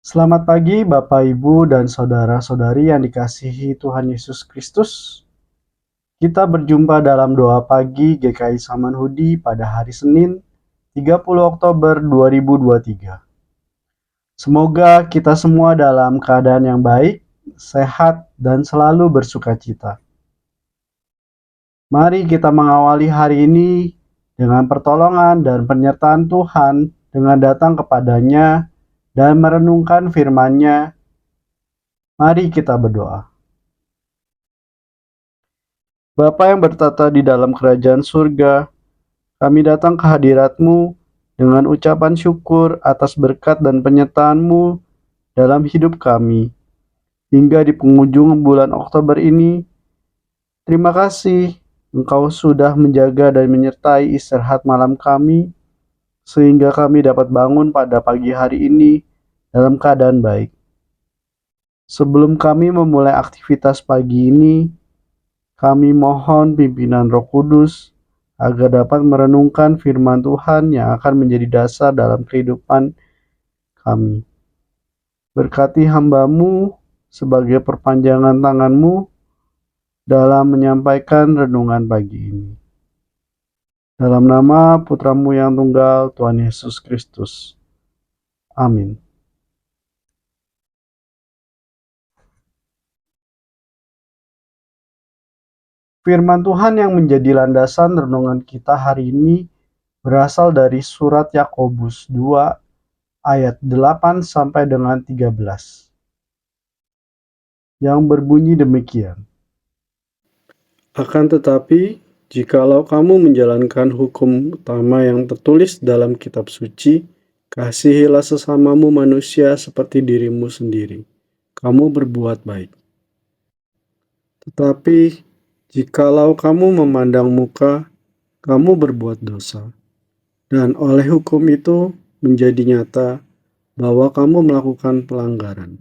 Selamat pagi Bapak, Ibu, dan saudara-saudari yang dikasihi Tuhan Yesus Kristus. Kita berjumpa dalam doa pagi GKI Samanhudi pada hari Senin, 30 Oktober 2023. Semoga kita semua dalam keadaan yang baik, sehat, dan selalu bersukacita. Mari kita mengawali hari ini dengan pertolongan dan penyertaan Tuhan dengan datang kepadanya dan merenungkan firman-Nya. Mari kita berdoa. Bapa yang bertata di dalam kerajaan surga, kami datang ke hadirat-Mu dengan ucapan syukur atas berkat dan penyertaan-Mu dalam hidup kami. Hingga di penghujung bulan Oktober ini, terima kasih Engkau sudah menjaga dan menyertai istirahat malam kami, sehingga kami dapat bangun pada pagi hari ini dalam keadaan baik. Sebelum kami memulai aktivitas pagi ini, kami mohon pimpinan Roh Kudus agar dapat merenungkan firman Tuhan yang akan menjadi dasar dalam kehidupan kami. Berkati hamba-Mu sebagai perpanjangan tangan-Mu dalam menyampaikan renungan pagi ini. Dalam nama Putra-Mu yang tunggal, Tuhan Yesus Kristus. Amin. Firman Tuhan yang menjadi landasan renungan kita hari ini berasal dari surat Yakobus 2 ayat 8 sampai dengan 13. Yang berbunyi demikian. Akan tetapi, jikalau kamu menjalankan hukum utama yang tertulis dalam kitab suci, kasihilah sesamamu manusia seperti dirimu sendiri. Kamu berbuat baik. Tetapi, jikalau kamu memandang muka, kamu berbuat dosa. Dan oleh hukum itu menjadi nyata bahwa kamu melakukan pelanggaran.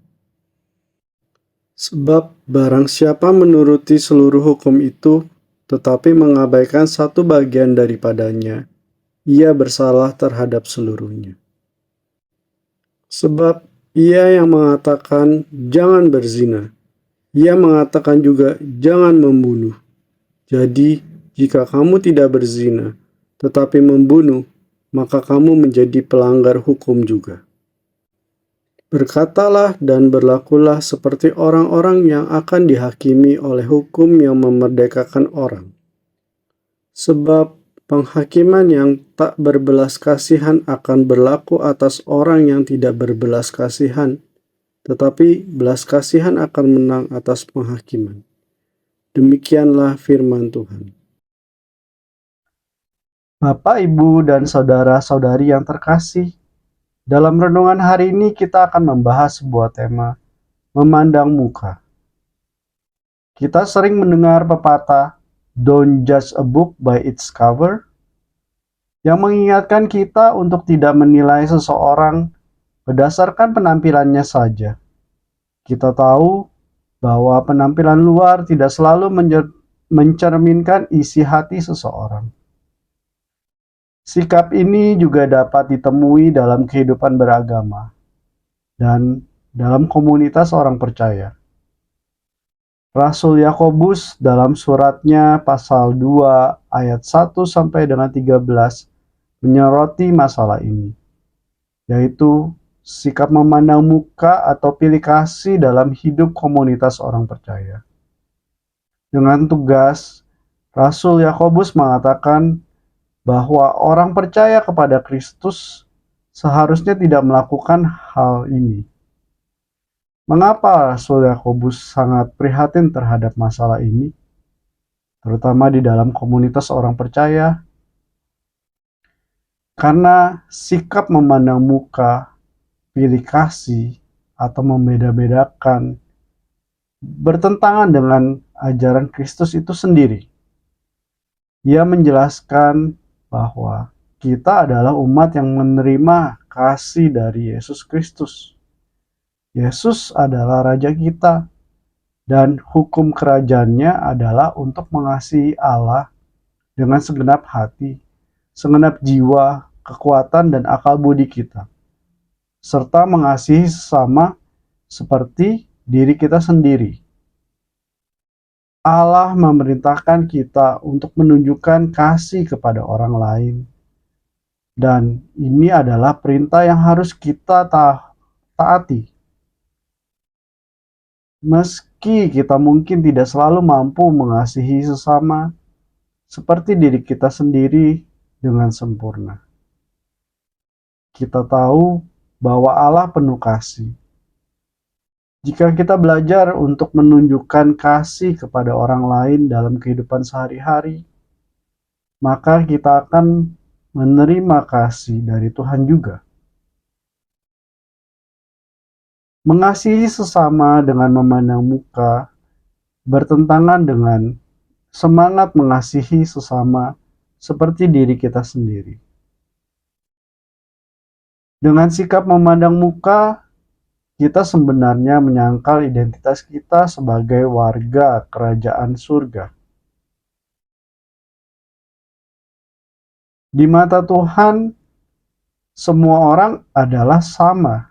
Sebab barang siapa menuruti seluruh hukum itu, tetapi mengabaikan satu bagian daripadanya, ia bersalah terhadap seluruhnya. Sebab ia yang mengatakan jangan berzina, ia mengatakan juga jangan membunuh. Jadi, jika kamu tidak berzina, tetapi membunuh, maka kamu menjadi pelanggar hukum juga. Berkatalah dan berlakulah seperti orang-orang yang akan dihakimi oleh hukum yang memerdekakan orang. Sebab penghakiman yang tak berbelas kasihan akan berlaku atas orang yang tidak berbelas kasihan, tetapi belas kasihan akan menang atas penghakiman. Demikianlah firman Tuhan. Bapak, Ibu, dan saudara-saudari yang terkasih, dalam renungan hari ini kita akan membahas sebuah tema, memandang muka. Kita sering mendengar pepatah, "Don't judge a book by its cover," yang mengingatkan kita untuk tidak menilai seseorang berdasarkan penampilannya saja. Kita tahu bahwa penampilan luar tidak selalu mencerminkan isi hati seseorang. Sikap ini juga dapat ditemui dalam kehidupan beragama dan dalam komunitas orang percaya. Rasul Yakobus dalam suratnya pasal 2 ayat 1 sampai dengan 13 menyoroti masalah ini, yaitu sikap memandang muka atau pilih kasih dalam hidup komunitas orang percaya. Dengan tugas, Rasul Yakobus mengatakan bahwa orang percaya kepada Kristus seharusnya tidak melakukan hal ini. Mengapa Rasul Yakobus sangat prihatin terhadap masalah ini, terutama di dalam komunitas orang percaya? Karena sikap memandang muka, pilih kasih, atau membeda-bedakan bertentangan dengan ajaran Kristus itu sendiri. Ia menjelaskan bahwa kita adalah umat yang menerima kasih dari Yesus Kristus. Yesus adalah Raja kita, dan hukum kerajaannya adalah untuk mengasihi Allah dengan segenap hati, segenap jiwa, kekuatan, dan akal budi kita. serta mengasihi sesama seperti diri kita sendiri. Allah memerintahkan kita untuk menunjukkan kasih kepada orang lain. Dan ini adalah perintah yang harus kita taati. Meski kita mungkin tidak selalu mampu mengasihi sesama seperti diri kita sendiri dengan sempurna. Kita tahu bahwa Allah penuh kasih. Jika kita belajar untuk menunjukkan kasih kepada orang lain dalam kehidupan sehari-hari, maka kita akan menerima kasih dari Tuhan juga. Mengasihi sesama dengan memandang muka bertentangan dengan semangat mengasihi sesama seperti diri kita sendiri. Dengan sikap memandang muka, kita sebenarnya menyangkal identitas kita sebagai warga kerajaan surga. Di mata Tuhan, semua orang adalah sama,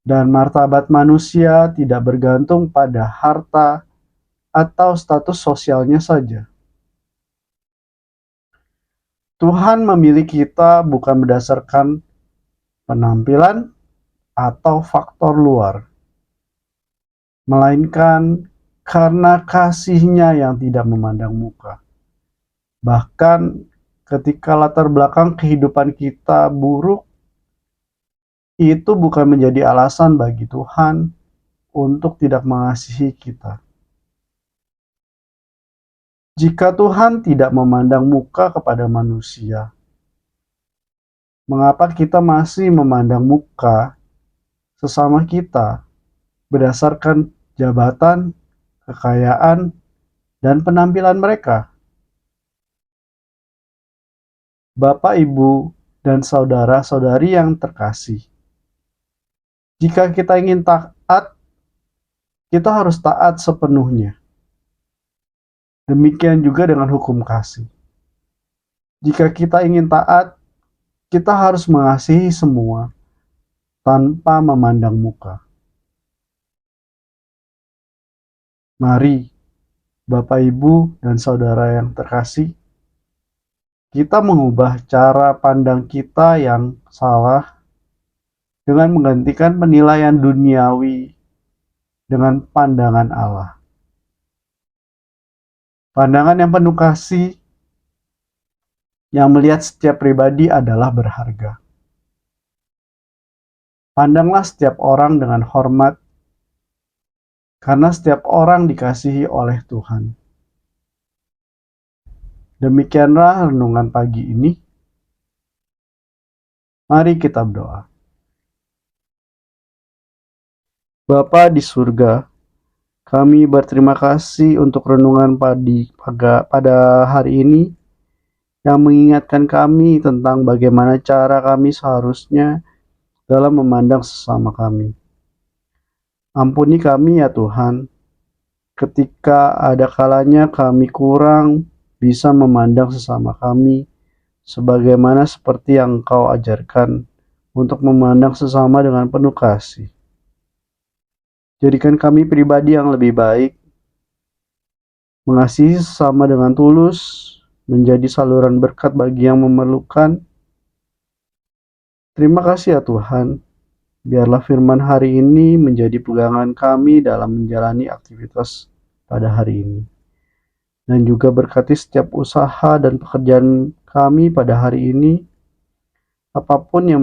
dan martabat manusia tidak bergantung pada harta atau status sosialnya saja. Tuhan memilih kita bukan berdasarkan penampilan atau faktor luar, melainkan karena kasih-Nya yang tidak memandang muka. Bahkan ketika latar belakang kehidupan kita buruk, itu bukan menjadi alasan bagi Tuhan untuk tidak mengasihi kita. Jika Tuhan tidak memandang muka kepada manusia, mengapa kita masih memandang muka sesama kita berdasarkan jabatan, kekayaan, dan penampilan mereka? Bapak, Ibu, dan saudara-saudari yang terkasih, jika kita ingin taat, kita harus taat sepenuhnya. Demikian juga dengan hukum kasih. Jika kita ingin taat, kita harus mengasihi semua tanpa memandang muka. Mari, Bapak, Ibu, dan saudara yang terkasih, kita mengubah cara pandang kita yang salah dengan menggantikan penilaian duniawi dengan pandangan Allah. Pandangan yang penuh kasih, yang melihat setiap pribadi adalah berharga. Pandanglah setiap orang dengan hormat, karena setiap orang dikasihi oleh Tuhan. Demikianlah renungan pagi ini. Mari kita berdoa. Bapa di surga, kami berterima kasih untuk renungan pada hari ini yang mengingatkan kami tentang bagaimana cara kami seharusnya dalam memandang sesama kami. Ampuni kami ya Tuhan, ketika ada kalanya kami kurang bisa memandang sesama kami sebagaimana seperti yang Engkau ajarkan untuk memandang sesama dengan penuh kasih. Jadikan kami pribadi yang lebih baik, mengasihi sesama dengan tulus, menjadi saluran berkat bagi yang memerlukan. Terima kasih ya Tuhan, biarlah firman hari ini menjadi pegangan kami dalam menjalani aktivitas pada hari ini. Dan juga berkati setiap usaha dan pekerjaan kami pada hari ini. Apapun yang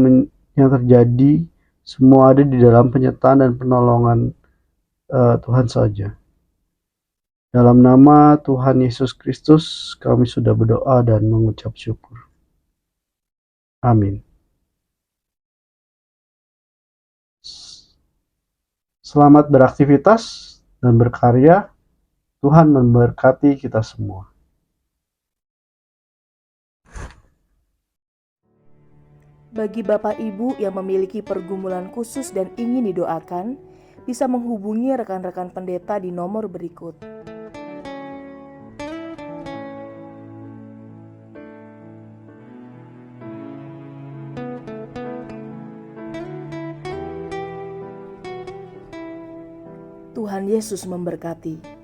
terjadi, semua ada di dalam penyertaan dan penolongan Tuhan saja. Dalam nama Tuhan Yesus Kristus, kami sudah berdoa dan mengucap syukur. Amin. Selamat beraktivitas dan berkarya. Tuhan memberkati kita semua. Bagi Bapak Ibu yang memiliki pergumulan khusus dan ingin didoakan, bisa menghubungi rekan-rekan pendeta di nomor berikut. Tuhan Yesus memberkati.